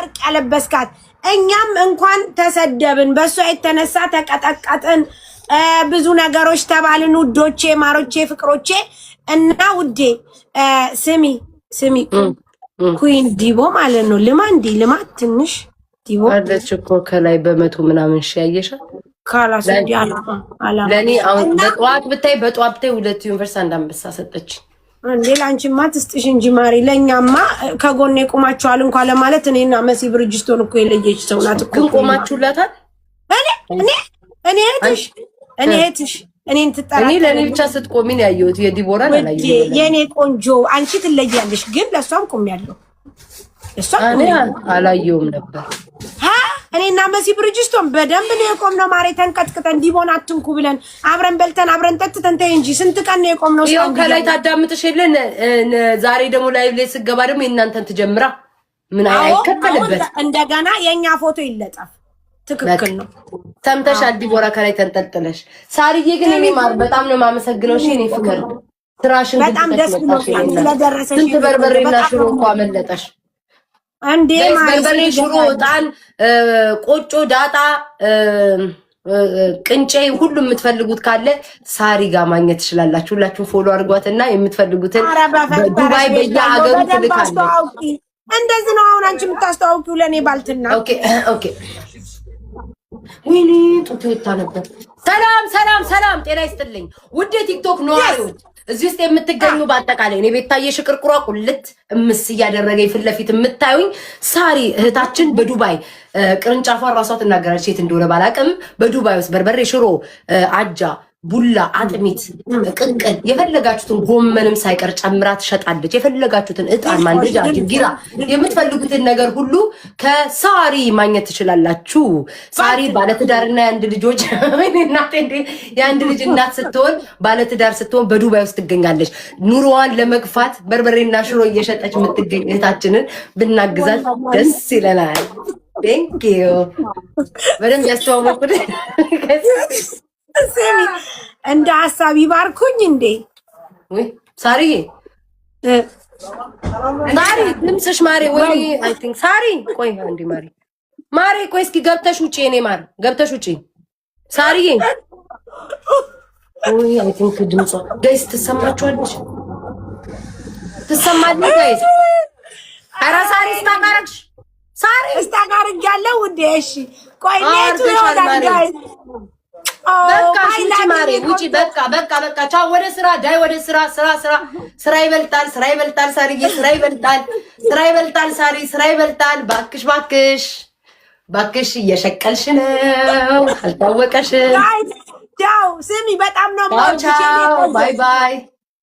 ወርቅ ያለበስካት እኛም እንኳን ተሰደብን በሷ የተነሳ ተቀጠቀጥን ብዙ ነገሮች ተባልን ውዶቼ ማሮቼ ፍቅሮቼ እና ውዴ ስሚ ኩዊን ዲቦ ማለት ነው ልማ ትንሽ ዲቦ አለች እኮ ከላይ በመቶ ምናምን ያየሻል ካላስ አላ ለኔ አሁን በጧት ብታይ ሁለት ዩኒቨርሲቲ አንድ አንበሳ ሰጠች ሌላ አንቺማ ትስጥሽ እንጂ ማሪ ለኛማ ከጎኔ ቆማችኋል እንኳን ለማለት እኔና መሲ ብርጅስቶን እኮ የለየች ሰው ናት እኮ ቆማችሁላታል እኔ እህትሽ እኔን ትጠራ እኔ ለኔ ብቻ ስትቆሚ ነው ያየሁት የዲቦራን አላየሁም የኔ ቆንጆ አንቺ ትለያለሽ ግን ለሷም ቆሚያለሁ እኔ አላየሁም ነበር እኔና መሲ ብርጅስቶን በደንብ ነው የቆምነው ማሬ ተንቀጥቅጠን ዲቦን አትንኩ ብለን አብረን በልተን አብረን ጠጥተን ተይ እንጂ ስንት ቀን ነው የቆምነው ይሄው ከላይ ታዳምጥሽ የለን ዛሬ ደግሞ ላይቭ ላይ ስገባ ደግሞ እናንተን ትጀምራ ምን አይከፈልበት እንደገና የኛ ፎቶ ይለጣፍ ትክክል ነው ተምተሻል ዲቦራ ከላይ ተንጠልጥለሽ ሳርዬ ግን እኔ ማር በጣም ነው ማመሰግነው እሺ እኔ ፍቅር ትራሽን በጣም ደስ ብሎኛል ስለደረሰሽ ስንት በርበሬና ሽሮ እኮ አመለጠሽ አንዴ በርበሬ ሽሮ ጣን ቆጮ ዳጣ ቅንጬ ሁሉ የምትፈልጉት ካለ ሳሪ ጋር ማግኘት ትችላላችሁ ሁላችሁ ፎሎ አድርጓትና የምትፈልጉትን ዱባይ በየሀገሩ ትልካለች እንደዚህ ነው አሁን አንቺ የምታስተዋውቂው ለኔ ባልትና ኦኬ ወይኔ ጡት ወጣ ነበር ሰላም ጤና ይስጥልኝ ውድ ቲክቶክ ነዋሪዎች እዚህ ውስጥ የምትገኙ በአጠቃላይ እኔ ቤታዬ ሽቅርቅሯ ቁልት እምስ እያደረገኝ ፊት ለፊት የምታዩኝ ሳሪ እህታችን በዱባይ ቅርንጫፏን ራሷ ትናገራለች የት እንደሆነ ባላቅም በዱባይ ውስጥ በርበሬ ሽሮ አጃ ቡላ አጥሚት ቅቅል የፈለጋችሁትን ጎመንም ሳይቀር ጨምራ ትሸጣለች የፈለጋችሁትን እጣን ማንደጃ ጅጊራ የምትፈልጉትን ነገር ሁሉ ከሳሪ ማግኘት ትችላላችሁ ሳሪ ባለትዳርና የአንድ ልጆች የአንድ ልጅ እናት ስትሆን ባለትዳር ስትሆን በዱባይ ውስጥ ትገኛለች ኑሮዋን ለመግፋት በርበሬና ሽሮ እየሸጠች የምትገኝ እህታችንን ብናግዛት ደስ ይለናል ቴንኪዩ በደንብ ያስተዋወቁት ስሚ እንደ ሐሳብ ይባርኩኝ እንዴ ወይ ሳሪ ድምፅሽ ማሪ ወይ አይ ቲንክ ሳሪ ቆይ አንዴ ማሪ ቆይ እስኪ ገብተሽ ውጪ እኔ ማር ገብተሽ ውጪ ሳሪ ወይ አይ ቲንክ ድምጿ ጋይስ ትሰማችኋለች ጋይስ ኧረ ሳሪ ስታጋርሽ ያለው ውዴ እሺ ቆይ ኔቱ ይወዳል ጋይስ በቃ ውጪ በቃ ቻው ወደ ስራ ዳይ ወደ ስራ ይበልጣል ሳሪዬ ስራ ይበልጣል ሳሪ ስራ ይበልጣል ባክሽ እየሸቀልሽ ነው አልታወቀሽ ቻው ስሚ በጣም ነው ባይ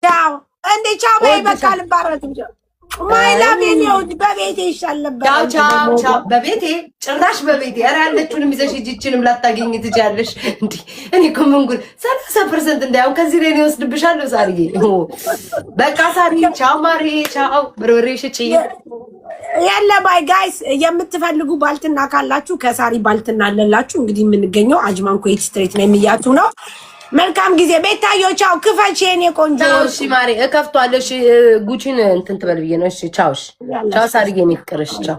ቻው እንዴ ቻው በቃ ልባረክ ማይላቤኔው በቤቴ ይሻል ነበር ቻው በቤቴ ጭራሽ በቤቴ ኧረ ያለችውንም ይዘሽ ሂጂችንም ላታገኝ ትችያለሽ እንዴ እኔ እኮ ምንጉር 30% እንዳይሆን ከዚህ ላይ ነው ወስድብሻለሁ ሳርዬ በቃ ሳሪ ቻው ማሪ ቻው በርበሬ ሽጪ ያለ ባይ ጋይስ የምትፈልጉ ባልትና ካላችሁ ከሳሪ ባልትና አለላችሁ እንግዲህ የምንገኘው አጅማን ኩዌት ስትሬት ነው የሚያቱ ነው መልካም ጊዜ ቤታዮ ቻው ክፈች የኔ ቆንጆ እሺ ማሪ እከፍቷለሁ እሺ ጉቺን እንትን ትበል ብዬ ነው እሺ ቻው ቻው ሳርዬ እኔ ፍቅርሽ ቻው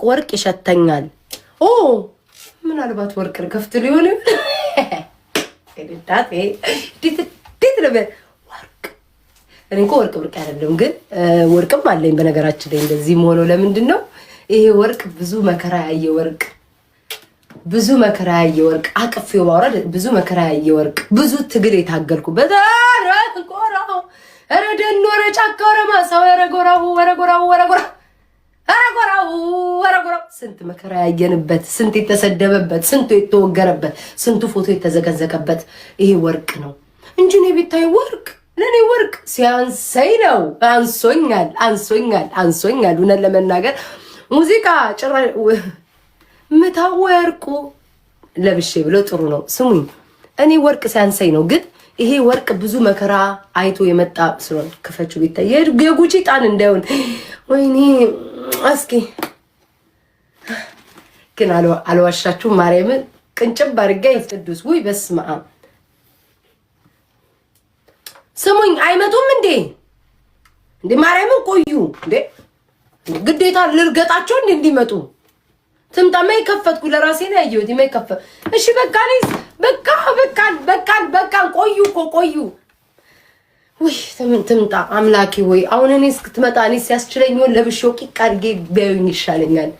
ወርቅ ይሸተኛል ምናልባት ወርቅ ከፍት ሊሆን እዳቴ ዲት ለበ ወርቅ እኔ እኮ ወርቅ አይደለም ግን ወርቅም አለኝ በነገራችን ላይ እንደዚህ ሆኖ ለምንድን ነው ይሄ ወርቅ ብዙ መከራ ያየ ወርቅ አቅፌው ማውረድ ብዙ መከራ ያየ ወርቅ ብዙ ትግል የታገልኩበት ኧረ ደን ወረ ጫካ ወረ ማሳው ወረ ጎራው ስንት መከራ ያየንበት ስንት የተሰደበበት ስንቱ የተወገረበት ስንቱ ፎቶ የተዘቀዘቀበት ይሄ ወርቅ ነው እንጂ ነው ቢታይ ወርቅ ለኔ ወርቅ ሲያንሰኝ ነው አንሶኛል ሆነ ለመናገር ሙዚቃ ጭራሽ ምታወርቁ ለብሼ ብሎ ጥሩ ነው ስሙኝ እኔ ወርቅ ሲያንሰኝ ነው ግን ይሄ ወርቅ ብዙ መከራ አይቶ የመጣ ስለሆነ ከፈቹ ቢታይ የጉቺ ጣን እንዳይሆን ወይኔ እስኪ ግን አልዋሻችሁ ማርያምን ቅንጭብ አድርጋ ይፍቅዱስ ወይ በስመ አብ ስሙኝ አይመጡም እንዴ ማርያምን ቆዩ እንዴ ግዴታ ልርገጣቸው እንዲመጡ ትምጣማ ይከፈትኩ ለራሴ ነው ያየሁት ይመከፈ እሺ በቃ ነኝ በቃ ቆዩ ወይ ትምጣ አምላኬ ወይ አሁን እኔ እስክትመጣ እኔ ሲያስችለኝ ነው ለብሾ ቂቅ አድርጌ ቢያዩኝ ይሻለኛል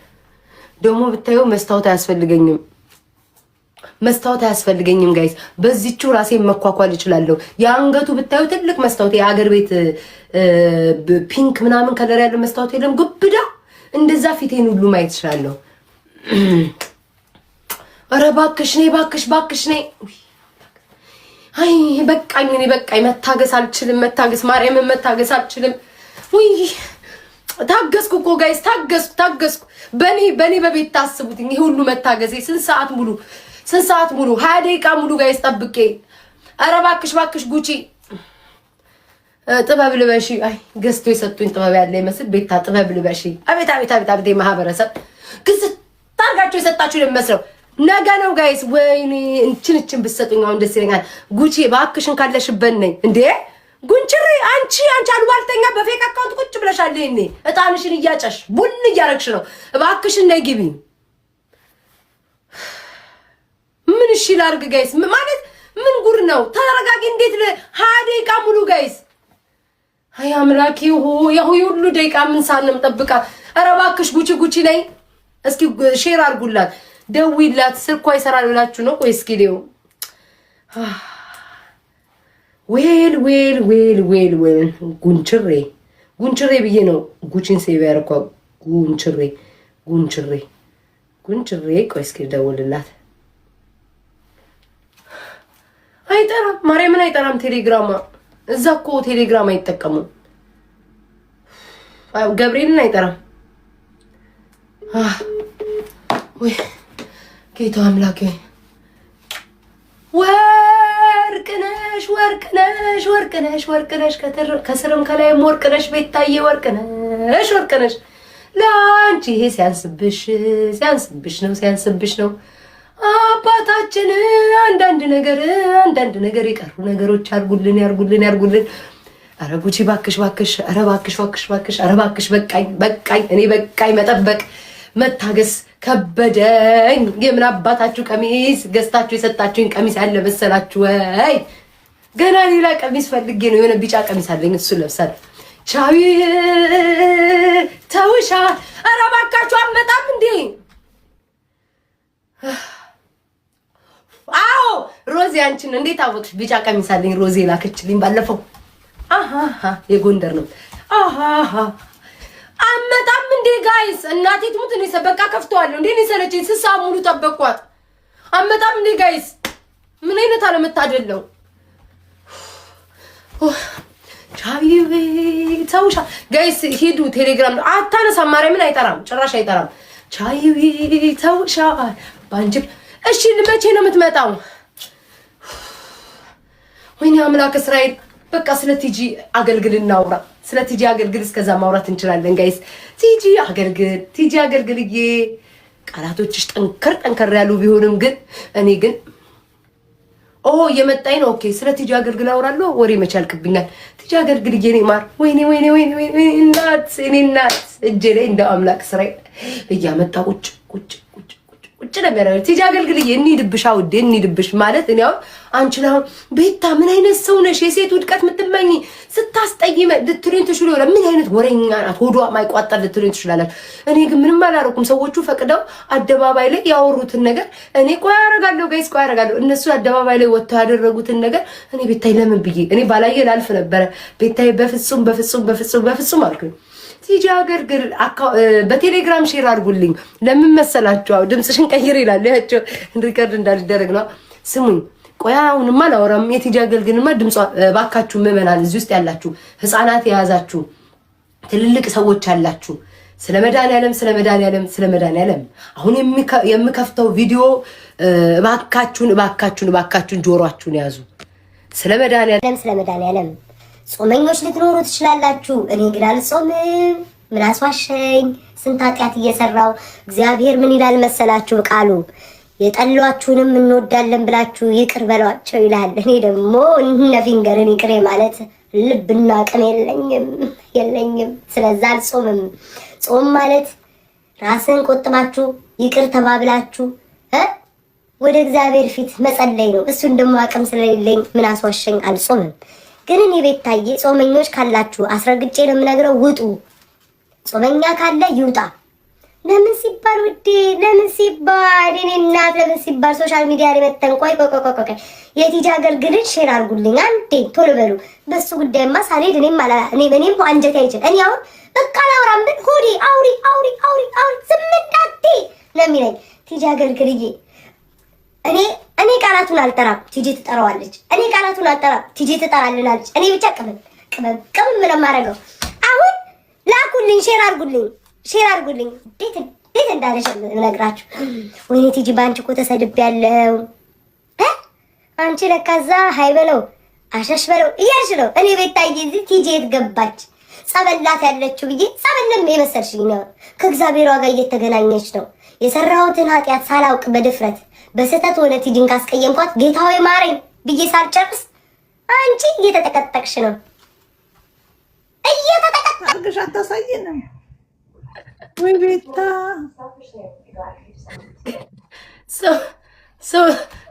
ደግሞ ብታየው መስታወት አያስፈልገኝም ጋይስ በዚህቹ ራሴ መኳኳል እችላለሁ ያንገቱ ብታዩ ትልቅ መስታወት የአገር ቤት ፒንክ ምናምን ከለር ያለው መስታወት የለም ግብዳ እንደዛ ፊቴን ሁሉ ማየት እችላለሁ ኧረ እባክሽ ነይ አይ በቃኝ መታገስ አልችልም ማርያምን መታገስ አልችልም ወይ ታገስኩ እኮ ጋይስ ታገስኩ በኔ በቤት ታስቡት ይሄ ሁሉ መታገሴ ስንት ሰዓት ሙሉ 20 ደቂቃ ሙሉ ጋይስ ጠብቄ ኧረ እባክሽ ጉቺ ጥበብ ልበሺ አይ ገዝቶ የሰጡኝ ጥበብ ያለ ይመስል ቤታ ጥበብ ልበሺ አቤት ማህበረሰብ ግዝ ታርጋችሁ የሰጣችሁ ለመስለው ነገ ነው ጋይስ ወይኔ እንችን ብትሰጡኝ አሁን ደስ ይለኛል ጉቺ እባክሽን ካለሽበት ነኝ እንዴ ጉንችሬ አንቺ አሉባልተኛ በፌክ አካውንት ቁጭ ብለሻል እኔ እጣንሽን እያጨሽ ቡን እያረግሽ ነው እባክሽን ነይ ግቢ ምን እሺ ላርግ ጋይስ ማለት ምን ጉር ነው ተረጋጊ እንዴት ለሃዴቃ ሙሉ ጋይስ አይ አምላኬ ሆይ ሁሉ ደቂቃ ምን ሳንም ጠብቃ ኧረ እባክሽ ጉቺ ነይ እስኪ ሼር አድርጉላት ደውይላት ስልኳ ይሰራል ብላችሁ ነው ቆይ እስኪ ሊው ዌል ጉንችሬ ብዬ ነው ጉቺን ሴቭ ያደረኳት ጉንችሬ ቆይ እስኪ ደውልላት አይጠራም ማርያምን አይጠራም ቴሌግራማ እዛ እኮ ቴሌግራም አይጠቀሙም ገብርኤልን አይጠራም ወይ ጌታ አምላኬ ወርቅነሽ ከስርም ከላይም ወርቅነሽ ቤታዬ ወርቅነሽ ለአንቺ ይሄ ሲያንስብሽ ነው አባታችን አንዳንድ ነገር የቀሩ ነገሮች ያርጉልን ኧረ ጉቺ ባክሽ ኧረ ባክሽ በቃኝ እኔ በቃኝ መጠበቅ መታገስ ከበደኝ የምን አባታችሁ ቀሚስ ገዝታችሁ የሰጣችሁኝ ቀሚስ ያለ መሰላችሁ ወይ ገና ሌላ ቀሚስ ፈልጌ ነው የሆነ ቢጫ ቀሚስ አለኝ እሱ ለብሳለሁ ቻዊ ተውሻ ኧረ እባካችሁ አመጣም እንዴ አዎ ሮዚ አንቺን እንዴት አወቅሽ ቢጫ ቀሚስ አለኝ ሮዚ ላከችልኝ ባለፈው የጎንደር ነው አመጣም እንዴ ጋይስ እናቴ ትሙት እኔ ሰበቃ ከፍተዋለሁ እንዴ እኔ ሰለችኝ ስሳ ሙሉ ጠበቅኳት አመጣም እንዴ ጋይስ ምን አይነት አለመታደለው ቻቢው ታውሻ ጋይስ ሂዱ ቴሌግራም አታነሳ ማርያምን አይጠራም ጭራሽ አይጠራም ቻይው ታውሻ ባንጅ እሺ ለመቼ ነው የምትመጣው ወይኔ አምላክ እስራኤል በቃ ስለ ቲጂ አገልግል እናውራ ስለ ቲጂ አገልግል እስከዛ ማውራት እንችላለን ጋይስ ቲጂ አገልግልዬ ቃላቶችሽ ጠንከር ያሉ ቢሆንም ግን እኔ ግን የመጣኝ ነው ኦኬ ስለ ቲጂ አገልግል አውራለሁ ወሬ መች ያልቅብኛል ቲጂ አገልግልዬ እኔ ማር ወይኔ እናት እጄ ላይ እንደ አምላክ እስራኤል እያመጣ ቁጭ ነበር ቲጂ አገልግልዬ እንሂድብሽ አውዴ እንሂድብሽ ማለት እኔ አሁን አንቺ ነው ቤታ ምን አይነት ሰው ነሽ የሴት ውድቀት የምትመኝ ስታስጠይመ ልትሉኝ ትችላላችሁ ምን አይነት ወሬኛ ናት ሆዷ ማይቋጠር ልትሉኝ ትችላላችሁ እኔ ግን ምንም አላረኩም ሰዎቹ ፈቅደው አደባባይ ላይ ያወሩትን ነገር እኔ ቆይ አረጋለሁ ጋይስ እነሱ አደባባይ ላይ ወጥተው ያደረጉትን ነገር እኔ ቤታይ ለምን ብዬ እኔ ባላየ ላልፍ ነበር ቤታይ በፍጹም አልኩኝ ቲጂ አገልግል በቴሌግራም ሼር አድርጉልኝ ለምን መሰላችሁ ድምጽሽን ቀይር ይላል ያቸው ሪከርድ እንዳልደረግ ነው ስሙኝ ቆይ አሁንማ ላወራም የቲጂ አገልግልማ ድምጽ ባካችሁ መመናን እዚህ ውስጥ ያላችሁ ህፃናት የያዛችሁ ትልልቅ ሰዎች ያላችሁ ስለ መድኃኒዓለም አሁን የምከፍተው ቪዲዮ ባካችሁን ጆሮአችሁን ያዙ ስለ መድኃኒዓለም ጾመኞች ልትኖሩ ትችላላችሁ እኔ ግን አልጾምም ምን አስዋሸኝ ስንት ኃጢአት እየሰራው እግዚአብሔር ምን ይላል መሰላችሁ ቃሉ የጠሏችሁንም እንወዳለን ብላችሁ ይቅር በሏቸው ይላል። እኔ ደግሞ እነ ፊንገርን ይቅር ማለት ልብና አቅም የለኝም። ስለዛ አልጾምም። ጾም ማለት ራስን ቆጥባችሁ ይቅር ተባብላችሁ ወደ እግዚአብሔር ፊት መጸለይ ነው። እሱን ደግሞ አቅም ስለሌለኝ ምን አስዋሸኝ፣ አልጾምም። ግን እኔ ቤታዬ ጾመኞች ካላችሁ አስረግጬ ነው የምነግረው፣ ውጡ። ጾመኛ ካለ ይውጣ። ለምን ሲባል ውዴ፣ ለምን ሲባል እኔ እናት፣ ለምን ሲባል ሶሻል ሚዲያ ላይ መተን ቆይ የቲጂ አገልግልን ሼር አድርጉልኝ አንዴ ቶሎ በሉ። በሱ ጉዳይማ ሳልሄድ እኔም አንጀቴ አይችል። እኔ አሁን በቃ ላውራም ብል ሆዴ አውሪ ዝም እንዳትዪ ነው የሚለኝ። ቲጂ አገልግልዬ እኔ ቃላቱን አልጠራም፣ ቲጂ ትጠራዋለች። እኔ ቃላቱን አልጠራም፣ ቲጂ ትጠራልናለች። እኔ ብቻ ቅመም ነው የማደርገው። አሁን ላኩልኝ፣ ሼር አድርጉልኝ። እንዴት እንዳለሽ እነግራችሁ። ወይኔ ቲጂ በአንቺ እኮ ተሰድቤያለሁ። አንቺ ለካዛ ሀይ በለው አሸሽ በለው እያልሽ ነው። እኔ ቤታዬ እዚህ ቲጂ የት ገባች? ጸበላት ያለችው ብዬ ጸበለም የመሰልሽኝ ነው። ከእግዚአብሔሯ ጋር እየተገናኘች ነው። የሰራሁትን ኃጢአት ሳላውቅ በድፍረት በስህተት ሆነ ቲጂን ካስቀየምኳት ጌታ ሆይ ማረኝ ብዬ ሳልጨርስ አንቺ እየተጠቀጠቅሽ ነው። አርግሽ አታሳየንም ወይ ቤታ?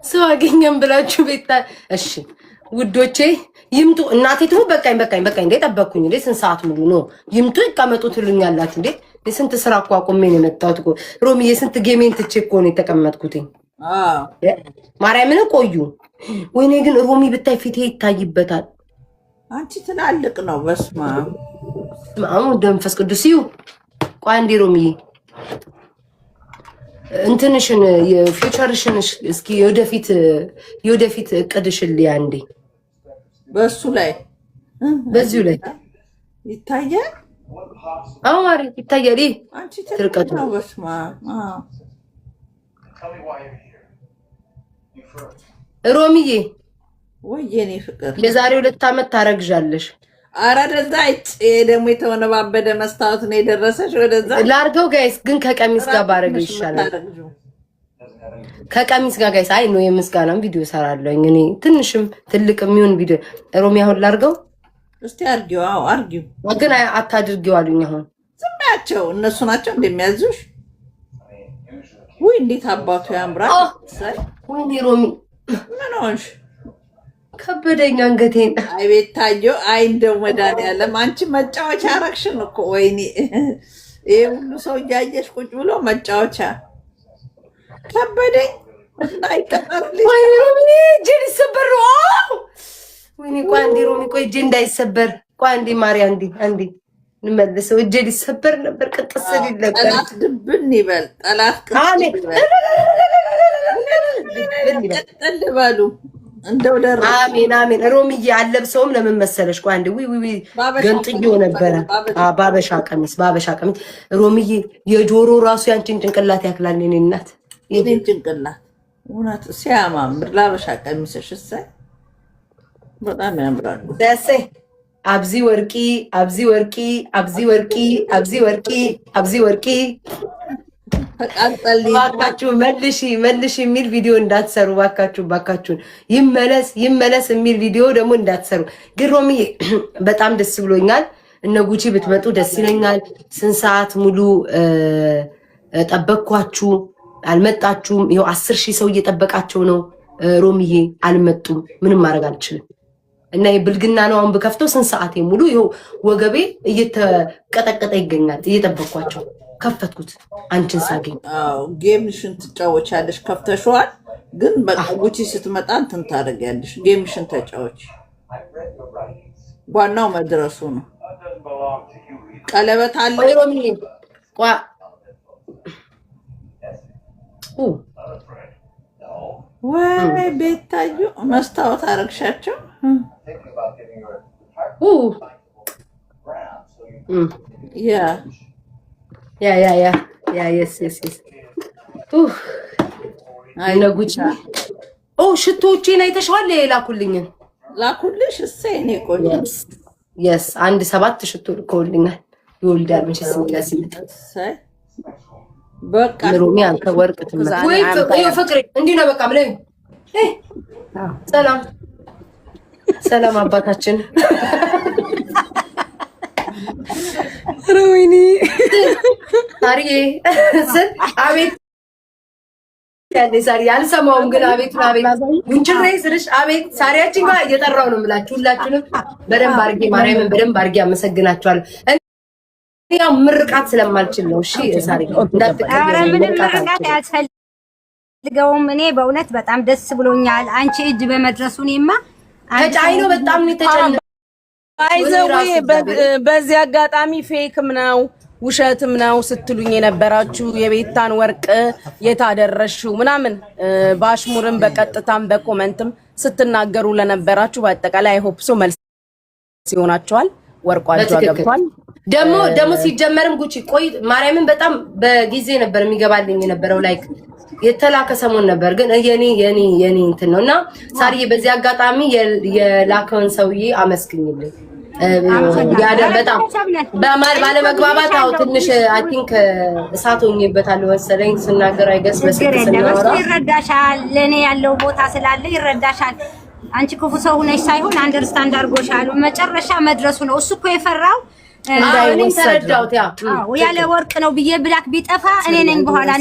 ሰው አገኘም ብላችሁ ቤታ። እሺ ውዶቼ ይምጡ። እናቴ ትሙ በቃኝ እንዴ ጠበቅኩኝ እንዴ? ስንት ሰዓት ሙሉ ነው? ይምጡ ይቀመጡ ትሉኛላችሁ እንዴ? ስንት ስራ እኮ አቁሜ ነው የመጣሁት እኮ ሮሚዬ። ስንት ጌሜን ትቼ እኮ ነው የተቀመጥኩትኝ። ማርያምን ቆዩ። ወይኔ ግን ሮሚ ብታይ ፊቴ ይታይበታል። አንቺ ትላልቅ ነው። በስመ አብ መንፈስ ቅዱስ ይሁ። ቆይ አንዴ ሮሚዬ እንትንሽን የፊውቸርሽን እስኪ የወደፊት እቅድሽን ልያ እንዴ በሱ ላይ በዚሁ ላይ ይታያል። አማሪ ይታያል። አንቺ ትልቅ ነው። በስመ አብ ሮሚዬ ወይ የኔ ፍቅር የዛሬ 2 ዓመት ታረግዣለሽ። አረ ደዛ ደግሞ የተወነባበደ መስታወት ነው የደረሰሽ። ወደዛ ላርገው ጋይስ፣ ግን ከቀሚስ ጋር ባረገው ይሻላል። ከቀሚስ ጋር ጋይስ። አይ ነው የምስጋናም ቪዲዮ ሰራለሁኝ እኔ ትንሽም ትልቅም የሚሆን ቪዲዮ። ሮሚ አሁን ላርገው እስቲ አርጊው። አዎ አርጊው፣ ግን አታድርጊው አሉኝ። አሁን ዝም በያቸው፣ እነሱ ናቸው እንደሚያዙሽ። ወይ እንዴት አባቱ ያምራል። ወይኔ ሮሚ ምን ሆንሽ? ከበደኝ አንገቴን። አይ ቤታዮ፣ አይ እንደው መድኃኒዓለም አንቺ መጫወቻ አረግሽን እኮ። ወይኔ ይሄ ሁሉ ሰው እያየሽ ቁጭ ብሎ መጫወቻ ከበደኝ። አይቀርልኝ። ወይኔ ሮሚ እጄ ሊሰበር ነው። ወይኔ ቆይ አንዴ ሮሚ፣ ቆይ እጄ እንዳይሰበር። ቆይ አንዴ ማርያ፣ አንዴ እንመልሰው። እጄ ሊሰበር ነበር። ቅጥስ ሊለቀቅ ጠላት ድብን ይበል። ጠላት ቅጥል በሉ። እንደው ደረ አሜን። ሮሚዬ አለብሰውም ለምን መሰለሽ? ቆይ አንዴ ገንጥዮ ነበረ። ባበሻ ቀሚስ ሮሚዬ፣ የጆሮ ራሱ ያንቺን ጭንቅላት ያክላል። የኔ እናት የኔን ጭንቅላት እውነት ሲያማምር ላበሻ ቀሚስሽ እሰይ በጣም ያምራሉ። ደሴ አብዚ ወርቂ ባካችሁ መልሽ የሚል ቪዲዮ እንዳትሰሩ ባካችሁን። ይመለስ የሚል ቪዲዮ ደግሞ እንዳትሰሩ። ግን ሮሚዬ በጣም ደስ ብሎኛል። እነ ጉቺ ብትመጡ ደስ ይለኛል። ስንት ሰዓት ሙሉ ጠበቅኳችሁ፣ አልመጣችሁም። ይኸው 10,000 ሰው እየጠበቃቸው ነው። ሮሚዬ አልመጡም። ምንም ማድረግ አልችልም። እና የብልግና ነው። አሁን ብከፍተው ስንት ሰዓት ሙሉ ይኸው ወገቤ እየተቀጠቀጠ ይገኛል። እየጠበቅኳቸው ከፈትኩት አንቺን ሳገኝ። ጌምሽን ትጫወቻለሽ። ከፍተሽዋል፣ ግን በቃ ጉቺ ስትመጣ እንትን ታደርጊያለሽ። ጌምሽን ተጫወች። ዋናው መድረሱ ነው። ቀለበት አለ ወይ ቤታዩ? መስታወት አረግሻቸው? ጉቺ ሽቶቼን አይተሽዋል? ላኩልኝን ላኩልሽ? እሰይ እኔ ቆይ የስ 7 ሽቶ ልከውልኛል። ይወልዳል መቼስ ሲመጣ በቃ ምሩሚ አንተ ወርቅ ትመጣ ወይ ፍቅሬ እንዲህ ነው በቃ ብለኝ ሰላም ሰላም አባታችን ሮይኒ ታሪዬ አቤት ያኔ ሳሪ አልሰማውም ግን አቤት ጉንጭሬ ስልሽ አቤት ሳሪያችን ጋር እየጠራው ነው የምላችሁ ሁላችሁንም በደንብ አድርጌ ማርያምን በደንብ አድርጌ አመሰግናችኋለሁ። ያው ምርቃት ስለማልችል ነው። እሺ ሳሪ ምንም ምርቃት አያስፈልገውም። እኔ በእውነት በጣም ደስ ብሎኛል አንቺ እጅ በመድረሱ። እኔማ ተጫይኖ በጣም ነው የተጨነቀው። አይዘዌ በዚህ አጋጣሚ ፌክም ነው ውሸትም ነው ስትሉኝ የነበራችሁ የቤታን ወርቅ የታደረሽው ምናምን ባሽሙርም በቀጥታም በኮመንትም ስትናገሩ ለነበራችሁ በአጠቃላይ አይሆፕ ሶ መልስ ሲሆናችኋል። ወርቋንጆ ገብቷል። ደሞ ሲጀመርም ጉቺ ቆይ ማርያምን በጣም በጊዜ ነበር የሚገባልኝ የነበረው ላይክ የተላከ ሰሞን ነበር ግን የኔ እንትን ነውና ሳሪዬ በዚህ አጋጣሚ የላከውን ሰውዬ አመስግኝልኝ። በጣም በማል ባለመግባባት አው ትንሽ አይ ቲንክ እሳት ሆኜበታል መሰለኝ ስናገር አይገስ በስልክ ይረዳሻል። ለኔ ያለው ቦታ ስላለ ይረዳሻል። አንቺ ክፉ ሰው ሆነሽ ሳይሆን አንደርስታንድ አድርጎሻል። መጨረሻ መድረሱ ነው። እሱ እኮ የፈራው እንዳይወሰድ ያለ ወርቅ ነው ብዬ ብላክ ቢጠፋ እኔ ነኝ በኋላ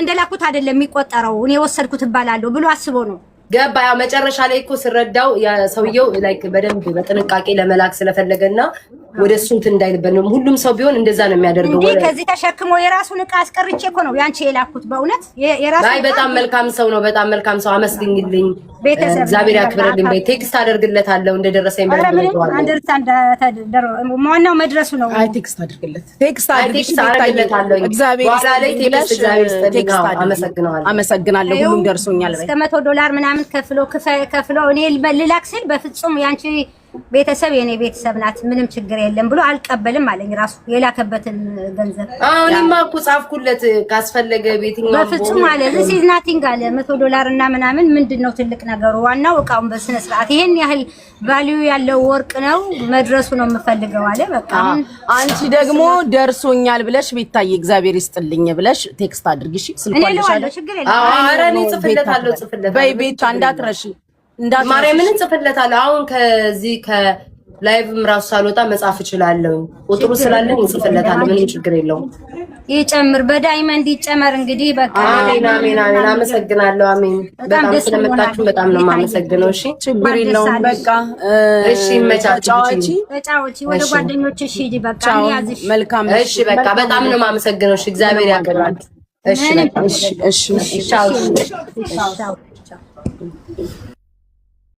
እንደላኩት አይደለም የሚቆጠረው እኔ ወሰድኩት እባላለሁ ብሎ አስቦ ነው ገባ። ያው መጨረሻ ላይ እኮ ስረዳው ሰውየው ላይክ በደንብ በጥንቃቄ ለመላክ ስለፈለገና ወደሱ እንትን እንዳይልበት ነው። ሁሉም ሰው ቢሆን እንደዛ ነው የሚያደርገው። እንዴ ከዚህ ተሸክሞ የራሱን ዕቃ አስቀርቼ እኮ ነው ያንቺ የላኩት። በእውነት የራሱ አይ በጣም መልካም ሰው ነው። በጣም መልካም ሰው አመስግኝልኝ። እግዚአብሔር ያክብርልኝ። ቴክስት አደርግለታለሁ እንደደረሰኝ በደንብ ነው። አንደርስታንድ ማነው መድረሱ ነው። አይ ቴክስት አድርግለት። ቴክስት አድርግለታለሁ። እግዚአብሔር አመሰግናለሁ። ሁሉም ደርሶኛል። እስከ $100 ምናምን ከፍሎ እኔ ልላክ ስል በፍጹም ያንቺ ቤተሰብ የኔ ቤተሰብ ናት ምንም ችግር የለም ብሎ አልቀበልም አለኝ። ራሱ የላከበትን ገንዘብ እኔማ እኮ ጻፍኩለት ካስፈለገ ቤትኛው በፍጹም አለ this is nothing አለ። $100 እና ምናምን ምንድነው ትልቅ ነገሩ? ዋናው እቃውን በስነ ስርዓት ይሄን ያህል ቫልዩ ያለው ወርቅ ነው መድረሱ ነው የምፈልገው አለ። በቃ አንቺ ደግሞ ደርሶኛል ብለሽ ቤታዬ እግዚአብሔር ይስጥልኝ ብለሽ ቴክስት አድርጊ። እሺ ስልኳለሽ ችግር የለም። ኧረ እኔ ጽፍለታለሁ በይ ቤታ እንዳትረሺ ማርያምን ጽፍለታለሁ። አሁን ከዚህ ከላይቭም ራሱ ሳልወጣ መጻፍ እችላለሁ። ቁጥሩ ስላለኝ ጽፍለታለሁ። ምንም ችግር የለውም። ይጨምር በዳይመንድ ይጨመር። እንግዲህ በቃ አሜን አሜን አሜን። አመሰግናለሁ። አሜን። በጣም ስለመጣችሁ በጣም ነው የማመሰግነው። እሺ ችግር የለውም። በቃ እሺ መቻቻው ተጫዋች ወደ ጓደኞችሽ ሂጂ። በቃ ያዝሽ መልካም። እሺ በቃ በጣም ነው የማመሰግነው። እሺ እግዚአብሔር ያክብራችሁ። እሺ እሺ እሺ ቻው ቻው።